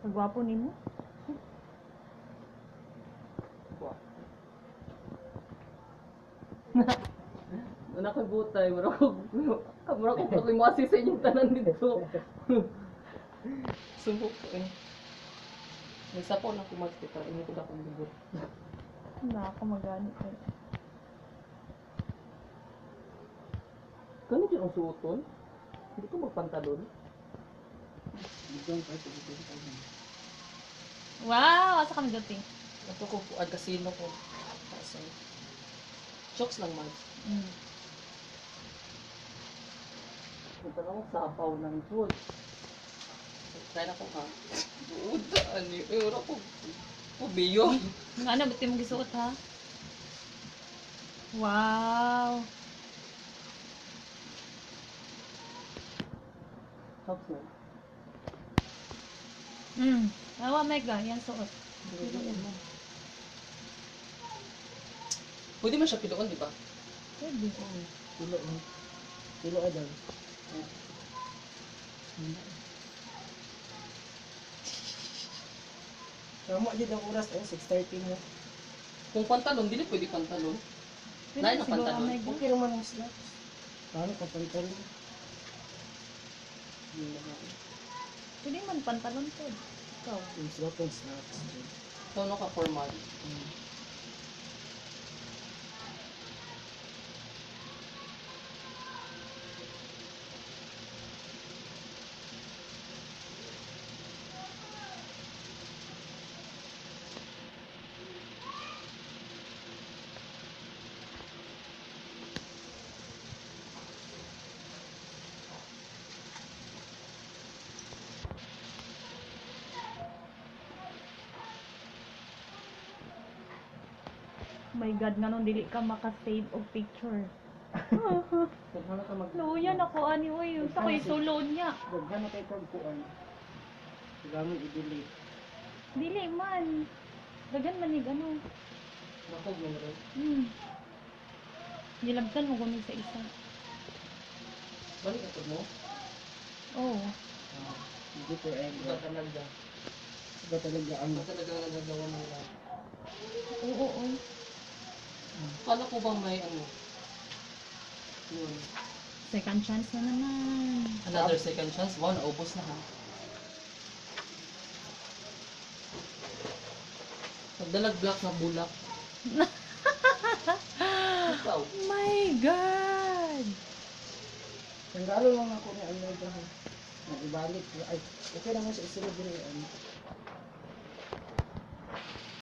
Gwapo nimo. Anak ko butay, mura ko paglimasi sa inyong tanan dito. Sumbok ko eh. Nagsa ko na kumagsita, ini ko na kong libot. Wala ako maganit eh. Ganito yung suoton? Hindi ko magpantalon. Wow! Asa kami dating? Ito ko po, casino ko. Kasi, chokes lang, Mads. Ito lang akong sapaw ng food. Try na ko ha. Buod, ano yung euro ko. Biyo. Ano, ba't yung gisuot ha? Wow! Chokes lang. Awa, mega. Yan suot. Pwede man siya piloon, di ba? Pwede. Pilo adam. Tama din ang oras 6:30 mo. Kung pantalon, dili pwede pantalon. Pwede Lain na siguro, pantalon. mega. Okay naman ang slots. Paano ka palitan mo? Pwede man pantalon ko. Ikaw. Yung slot and slots. So, no ka formal. My God, nga nung dili ka makasave og picture. Kung ano ka mag... Luyan ako, ani, uy. Sa ko'y sulod niya. Daghan na kayo pagkuhan. Gamit i-delete. Dili man. Dagan man ni gano. Nakog mo na rin. Nilabtan mo gano'n sa isa. Balik ako mo. Oh. Hindi forever. Iba talaga. Iba talaga ang... Iba talaga ang nagagawa ng lahat. Oo. Kala ko bang may ano? Yun. Second chance na naman. Another second chance? Wow, naubos na ha. Nagdalag black na bulak. Ikaw. My God! Nanggalo lang ako ni Almeida. Nag-ibalik ko. Ay, okay naman sa isunod din yung ano.